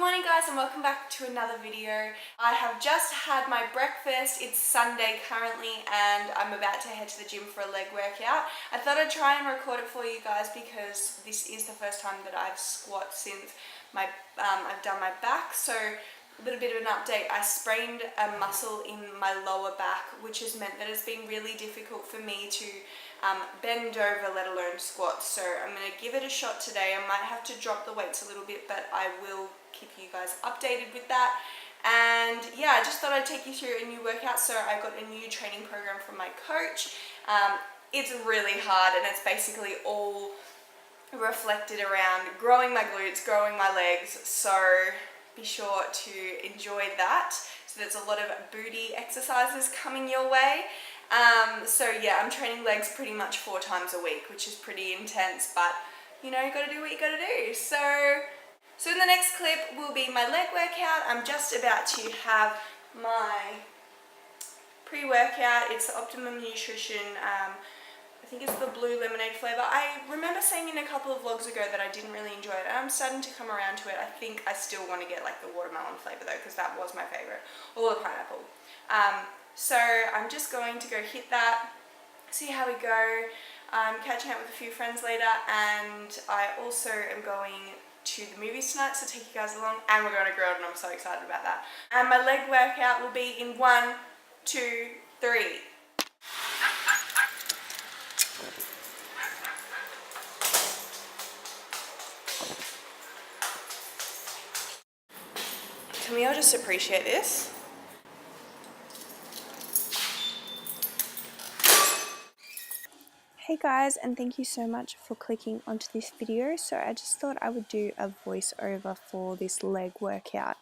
morning guys, and welcome back to another video. I have just had my breakfast. It's Sunday currently and I'm about to head to the gym for a leg workout. I thought I'd try and record it for you guys because this is the first time that I've squat since I've done my back. So a little bit of an update. I sprained a muscle in my lower back, which has meant that it's been really difficult for me to bend over, let alone squat. So I'm going to give it a shot today. I might have to drop the weights a little bit, but I will keep you guys updated with that. And yeah, I just thought I'd take you through a new workout. So I got a new training program from my coach. It's really hard and it's basically all reflected around growing my glutes, growing my legs. So be sure to enjoy that. So there's a lot of booty exercises coming your way. So yeah, I'm training legs pretty much 4 times a week, which is pretty intense, but you know, you gotta do what you gotta do. So in the next clip will be my leg workout. I'm just about to have my pre-workout. It's the Optimum Nutrition, I think it's the blue lemonade flavor. I remember saying in a couple of vlogs ago that I didn't really enjoy it, and I'm starting to come around to it. I think I still want to get like the watermelon flavor though, because that was my favorite, or the pineapple. So I'm just going to go hit that, see how we go. I'm catching up with a few friends later, and I also am going to the movies tonight, so take you guys along, and we're going to grill, and I'm so excited about that. And my leg workout will be in 1, 2, 3. Can we all just appreciate this? Hey guys, and thank you so much for clicking onto this video. So I just thought I would do a voiceover for this leg workout,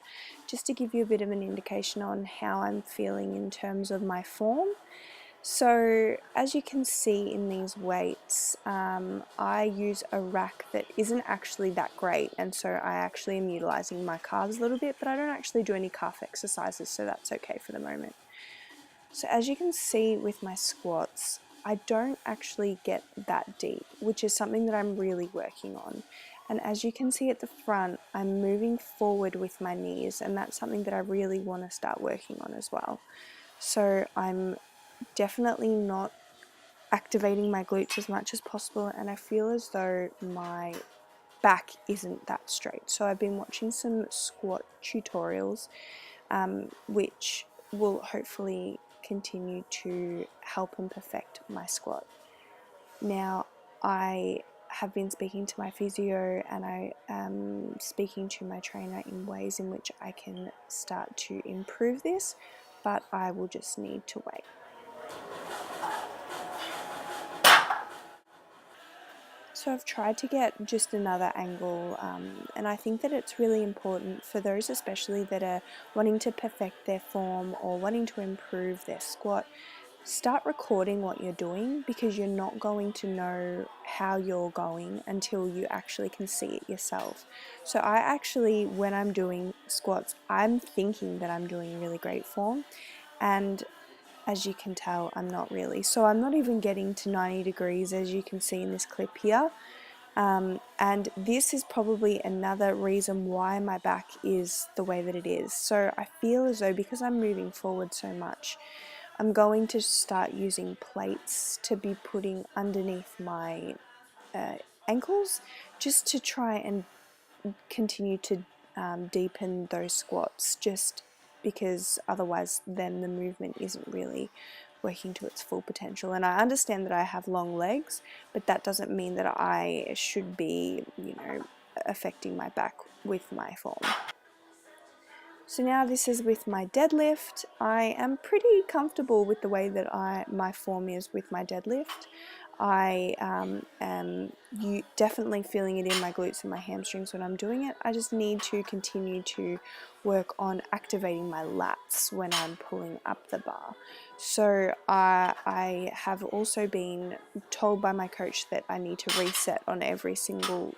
just to give you a bit of an indication on how I'm feeling in terms of my form. So as you can see in these weights, I use a rack that isn't actually that great, and so I actually am utilizing my calves a little bit, but I don't actually do any calf exercises, so that's okay for the moment. So as you can see with my squats, I don't actually get that deep, which is something that I'm really working on. And as you can see at the front, I'm moving forward with my knees, and that's something that I really want to start working on as well. So I'm definitely not activating my glutes as much as possible, and I feel as though my back isn't that straight. So I've been watching some squat tutorials, which will hopefully continue to help and perfect my squat. Now, I have been speaking to my physio, and I am speaking to my trainer in ways in which I can start to improve this, but I will just need to wait. So I've tried to get just another angle, and I think that it's really important for those especially that are wanting to perfect their form or wanting to improve their squat. Start recording what you're doing, because you're not going to know how you're going until you actually can see it yourself. So I actually, when I'm doing squats, I'm thinking that I'm doing really great form, and as you can tell, I'm not really. So I'm not even getting to 90 degrees, as you can see in this clip here. And this is probably another reason why my back is the way that it is. So I feel as though, because I'm moving forward so much, I'm going to start using plates to be putting underneath my ankles, just to try and continue to deepen those squats, just because otherwise then the movement isn't really working to its full potential. And I understand that I have long legs, but that doesn't mean that I should be, you know, affecting my back with my form. So now this is with my deadlift. I am pretty comfortable with the way that my form is with my deadlift. I am definitely feeling it in my glutes and my hamstrings when I'm doing it. I just need to continue to work on activating my lats when I'm pulling up the bar. So I have also been told by my coach that I need to reset on every single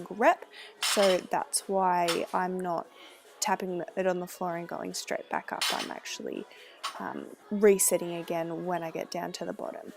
rep, so that's why I'm not tapping it on the floor and going straight back up. I'm actually resetting again when I get down to the bottom.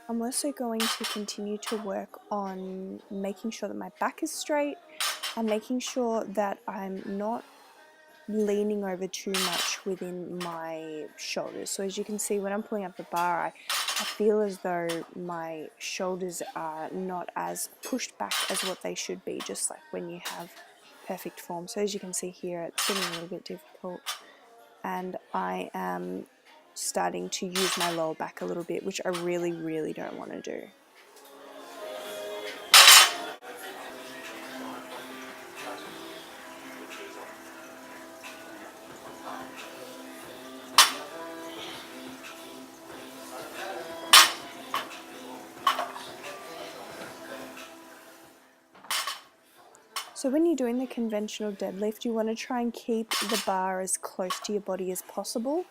I'm also going to continue to work on making sure that my back is straight and making sure that I'm not leaning over too much within my shoulders. So as you can see, when I'm pulling up the bar, I feel as though my shoulders are not as pushed back as what they should be, just like when you have perfect form. So as you can see here, it's getting a little bit difficult, and I am starting to use my lower back a little bit, which I really don't want to do. So when you're doing the conventional deadlift, you want to try and keep the bar as close to your body as possible.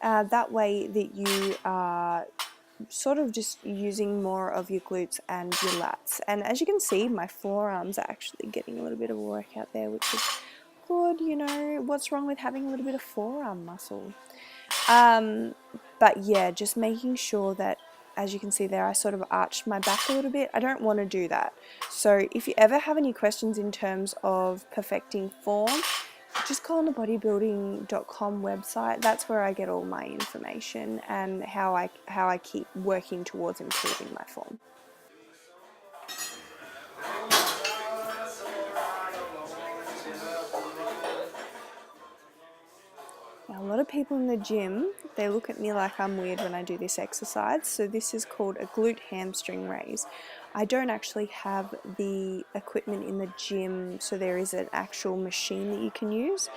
That way that you are sort of just using more of your glutes and your lats. And as you can see, my forearms are actually getting a little bit of a workout there, which is good. You know, what's wrong with having a little bit of forearm muscle? But yeah, just making sure that, as you can see there, I sort of arched my back a little bit. I don't want to do that. So if you ever have any questions in terms of perfecting form, just go on the bodybuilding.com website. That's where I get all my information and how I keep working towards improving my form. Now, a lot of people in the gym, they look at me like I'm weird when I do this exercise. So this is called a glute hamstring raise. I don't actually have the equipment in the gym, so there is an actual machine that you can use.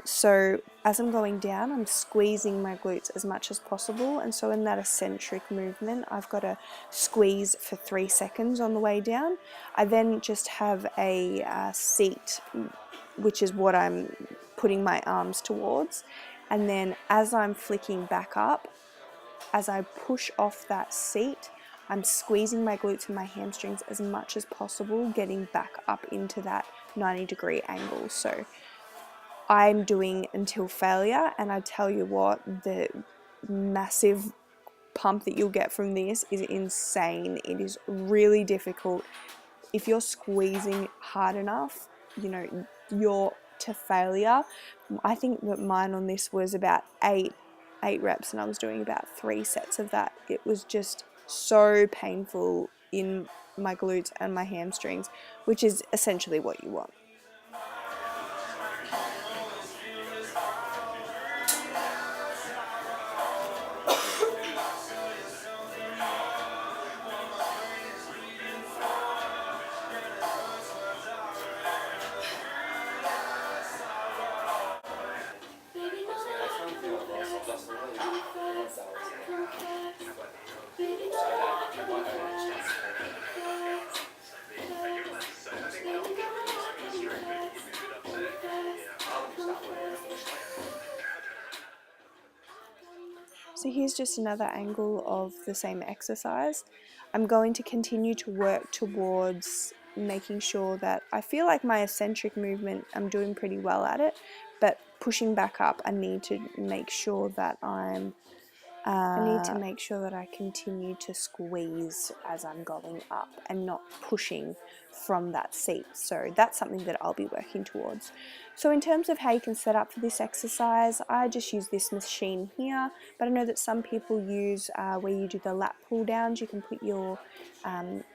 So as I'm going down, I'm squeezing my glutes as much as possible, and so in that eccentric movement, I've got to squeeze for 3 seconds on the way down. I then just have a seat, which is what I'm putting my arms towards, and then as I'm flicking back up, as I push off that seat, I'm squeezing my glutes and my hamstrings as much as possible, getting back up into that 90-degree angle. So I'm doing until failure, and I tell you what, the massive pump that you'll get from this is insane. It is really difficult. If you're squeezing hard enough, you know, you're to failure. I think that mine on this was about eight reps, and I was doing about 3 sets of that. It was just so painful in my glutes and my hamstrings, which is essentially what you want. So here's just another angle of the same exercise. I'm going to continue to work towards making sure that I feel like my eccentric movement, I'm doing pretty well at it, but pushing back up, I need to make sure that I need to make sure that I continue to squeeze as I'm going up and not pushing from that seat. So that's something that I'll be working towards. So in terms of how you can set up for this exercise, I just use this machine here, but I know that some people use where you do the lat pull downs. You can put your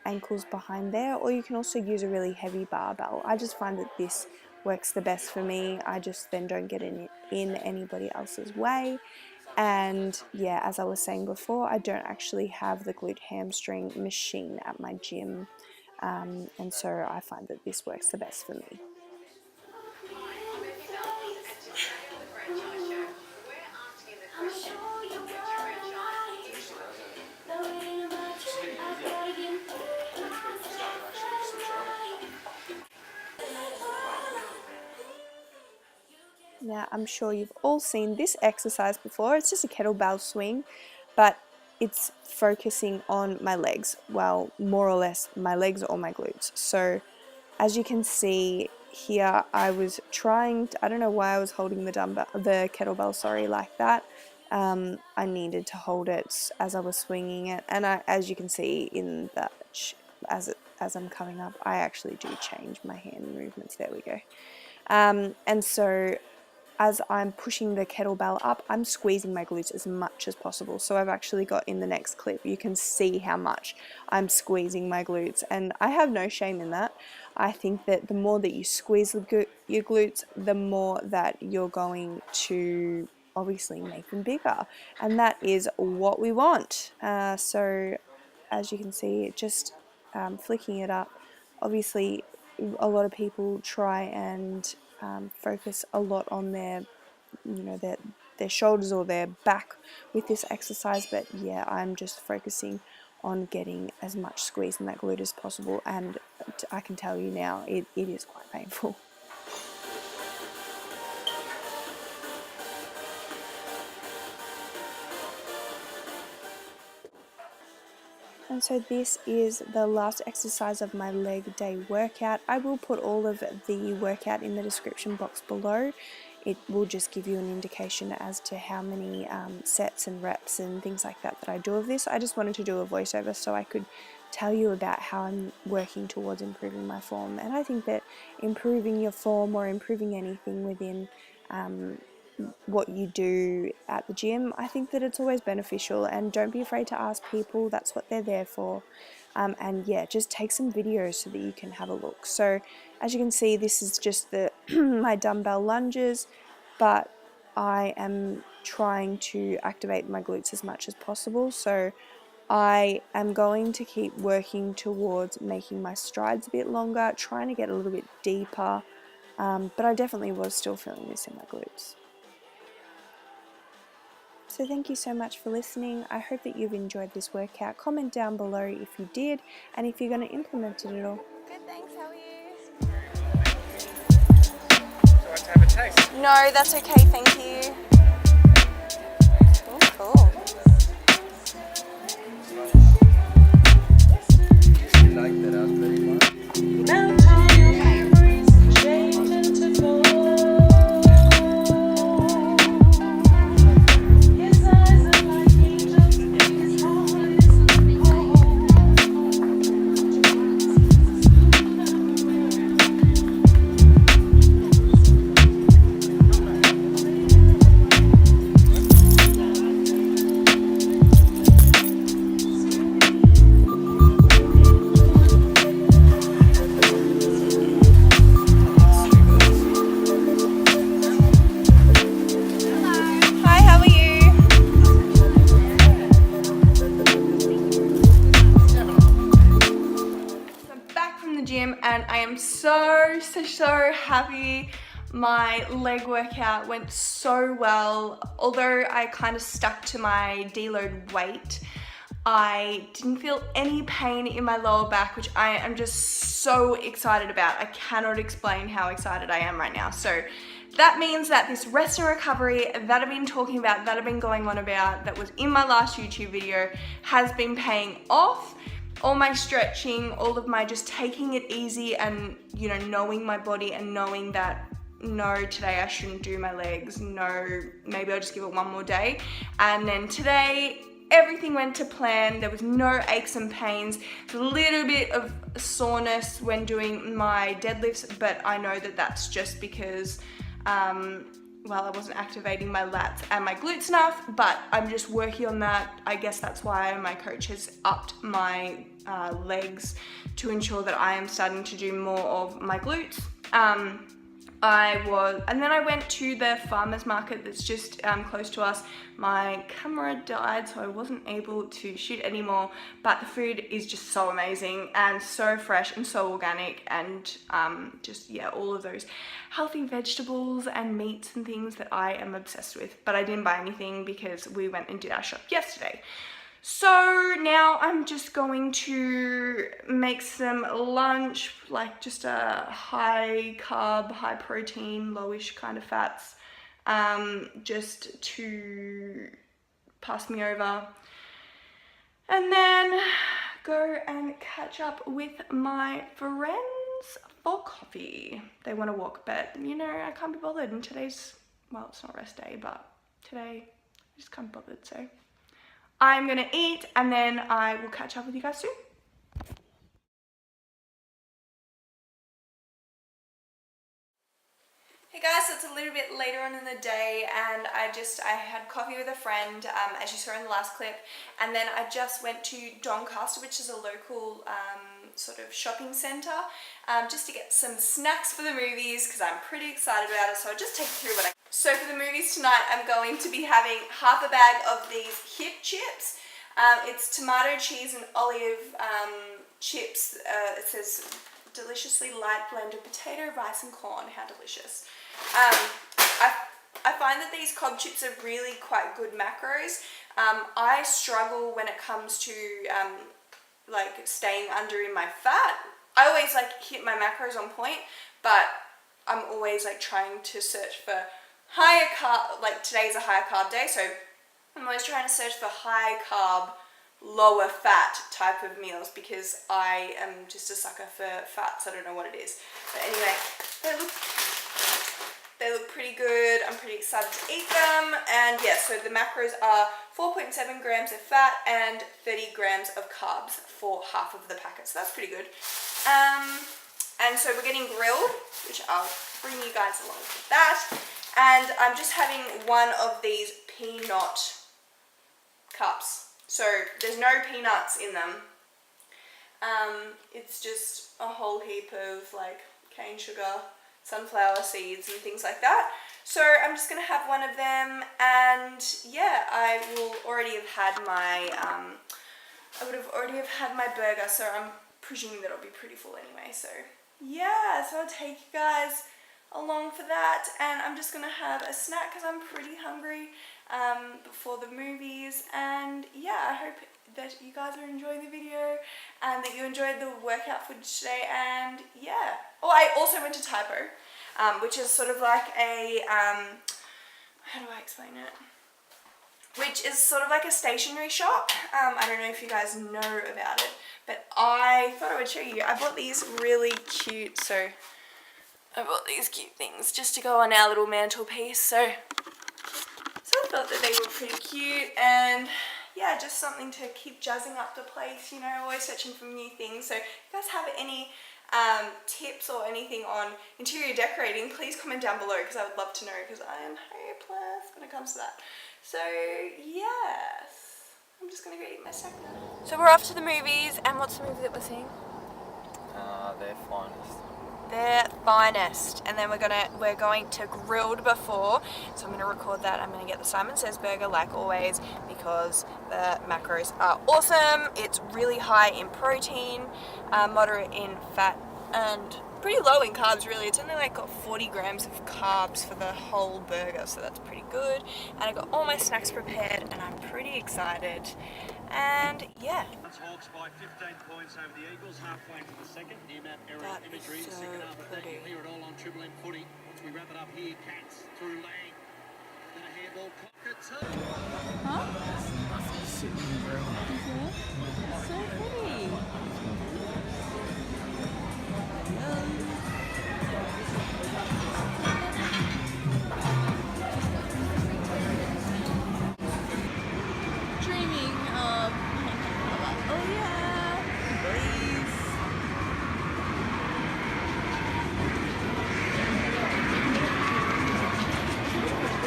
ankles behind there, or you can also use a really heavy barbell. I just find that this works the best for me. I just then don't get in anybody else's way. And yeah, as I was saying before, I don't actually have the glute hamstring machine at my gym, and so I find that this works the best for me. Now, I'm sure you've all seen this exercise before. It's just a kettlebell swing, but it's focusing on my legs. Well, more or less my legs or my glutes. So as you can see here, I was trying to, I don't know why I was holding the kettlebell, like that. I needed to hold it as I was swinging it, and as you can see in that, as I'm coming up, I actually do change my hand movements. There we go. And so as I'm pushing the kettlebell up, I'm squeezing my glutes as much as possible. So I've actually got, in the next clip, you can see how much I'm squeezing my glutes, and I have no shame in that. I think that the more that you squeeze your glutes, the more that you're going to obviously make them bigger, and that is what we want. So as you can see, just flicking it up, obviously a lot of people try and focus a lot on their, their shoulders or their back with this exercise, but yeah, I'm just focusing on getting as much squeeze in that glute as possible, and I can tell you now, it is quite painful. And so this is the last exercise of my leg day workout. I will put all of the workout in the description box below. It will just give you an indication as to how many sets and reps and things like that I do of this. I just wanted to do a voiceover so I could tell you about how I'm working towards improving my form. And I think that improving your form, or improving anything within what you do at the gym, I think that it's always beneficial, and don't be afraid to ask people. That's what they're there for. And yeah, just take some videos so that you can have a look. So as you can see, this is just the my dumbbell lunges, but I am trying to activate my glutes as much as possible. So I am going to keep working towards making my strides a bit longer, trying to get a little bit deeper, but I definitely was still feeling this in my glutes. So thank you so much for listening. I hope that you've enjoyed this workout. Comment down below if you did, and if you're going to implement it at all. Good, thanks. How are you? Do you want to have a taste? No, that's okay. Thank you. Oh, cool. You like that I was very much? Hi, how are you? I'm back from the gym, and I am so happy. My leg workout went so well. Although I kind of stuck to my deload weight, I didn't feel any pain in my lower back, which I am just so excited about. I cannot explain how excited I am right now. So that means that this rest and recovery that I've been talking about, that I've been going on about, that was in my last YouTube video, has been paying off. All my stretching, all of my just taking it easy, and knowing my body and knowing that no, today I shouldn't do my legs, no, maybe I'll just give it one more day. And then today, everything went to plan. There was no aches and pains. It's a little bit of soreness when doing my deadlifts, but I know that that's just because I wasn't activating my lats and my glutes enough, but I'm just working on that. I guess that's why my coach has upped my legs, to ensure that I am starting to do more of my glutes. And then I went to the farmer's market that's just close to us. My camera died, so I wasn't able to shoot anymore, but the food is just so amazing and so fresh and so organic, and all of those healthy vegetables and meats and things that I am obsessed with. But I didn't buy anything because we went and did our shop yesterday. So now I'm just going to make some lunch, like just a high carb, high protein, lowish kind of fats, just to pass me over. And then go and catch up with my friends for coffee. They want to walk, but I can't be bothered. And today's, well, it's not rest day, but today just can't be bothered. So I'm gonna eat and then I will catch up with you guys soon. Hey guys, so it's a little bit later on in the day and I had coffee with a friend, as you saw in the last clip, and then I just went to Doncaster, which is a local sort of shopping centre, just to get some snacks for the movies because I'm pretty excited about it. So I'll just take you through what I... So for the movies tonight, I'm going to be having half a bag of these hip chips. It's tomato, cheese and olive chips. It says deliciously light blend of potato, rice and corn. How delicious. I find that these cob chips are really quite good macros. I struggle when it comes to like staying under in my fat. I always like hit my macros on point, but I'm always like trying to search for higher carb, like today's a higher carb day, so I'm always trying to search for high carb, lower fat type of meals because I am just a sucker for fats. I don't know what it is. But anyway, they look pretty good. I'm pretty excited to eat them. And yeah, so the macros are 4.7 grams of fat and 30 grams of carbs for half of the packet. So that's pretty good. And so we're getting grilled, which I'll bring you guys along with that. And I'm just having one of these peanut cups. So there's no peanuts in them. It's just a whole heap of like cane sugar, sunflower seeds and things like that. So I'm just going to have one of them, and yeah, I will already have had my, I would have already have had my burger, so I'm presuming that it'll be pretty full anyway. So yeah, so I'll take you guys along for that, and I'm just going to have a snack because I'm pretty hungry before the movies. And yeah, I hope that you guys are enjoying the video and that you enjoyed the workout footage today. And yeah, oh, I also went to Typo, which is sort of like a how do I explain it, which is sort of like a stationery shop. I don't know if you guys know about it, but I thought I would show you. I bought these really cute, so I bought these cute things just to go on our little mantelpiece. So I thought that they were pretty cute, and yeah, just something to keep jazzing up the place, you know, always searching for new things. So if you guys have any tips or anything on interior decorating, please comment down below because I would love to know, because I am hopeless when it comes to that. So yes, I'm just gonna go eat my snack now. So we're off to the movies, and what's the movie that we're seeing? Their Finest. Their Finest. And then we're going to Grilled before, so I'm going to record that. I'm going to get the Simon Says burger like always because the macros are awesome. It's really high in protein, moderate in fat, and pretty low in carbs really. It's only like got 40 grams of carbs for the whole burger, so that's pretty good. And I got all my snacks prepared and I'm pretty excited. And yeah. Hawks by 15 points over the Eagles, halfway to the second. Near map error imagery, so second half of that. pretty. You'll hear it all on Triple M footy. Once we wrap it up here, Cats through Lang. Then a handball, Cockatoo. So pretty. Dreaming of, oh yeah, please.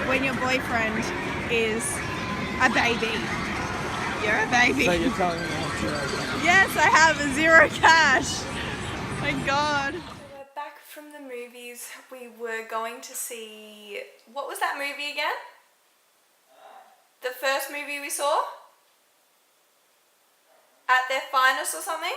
When your boyfriend is a baby. You're a baby. So you're telling me I have zero? Yes, I have zero cash. My God. We're back from the movies. We were going to see, what was that movie again? The first movie we saw? At Their Finest or something?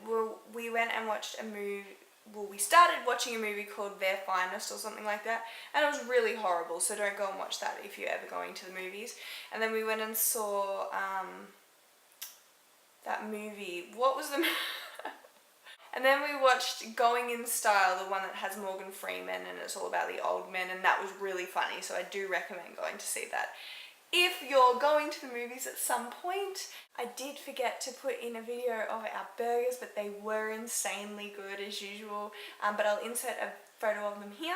Well, we went and watched a movie. Well, we started watching a movie called Their Finest or something like that, and it was really horrible, so don't go and watch that if you're ever going to the movies. And then we went and saw that movie. What was the And then we watched Going in Style, the one that has Morgan Freeman, and it's all about the old men, and that was really funny, so I do recommend going to see that. If you're going to the movies at some point, I did forget to put in a video of our burgers, but they were insanely good as usual. But I'll insert a photo of them here.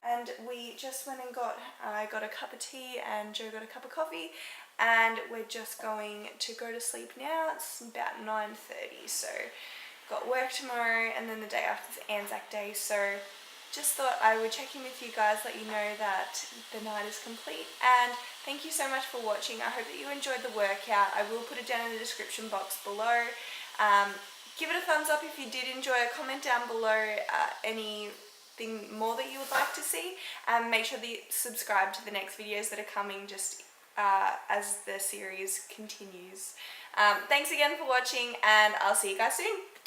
And we just went and I got a cup of tea and Joe got a cup of coffee, and we're just going to go to sleep now. It's about 9:30, so got work tomorrow, and then the day after is Anzac Day, so just thought I would check in with you guys, let you know that the night is complete, and thank you so much for watching. I hope that you enjoyed the workout. I will put it down in the description box below. Give it a thumbs up if you did enjoy it. Comment down below anything more that you would like to see. Make sure that you subscribe to the next videos that are coming just as the series continues. Thanks again for watching, and I'll see you guys soon.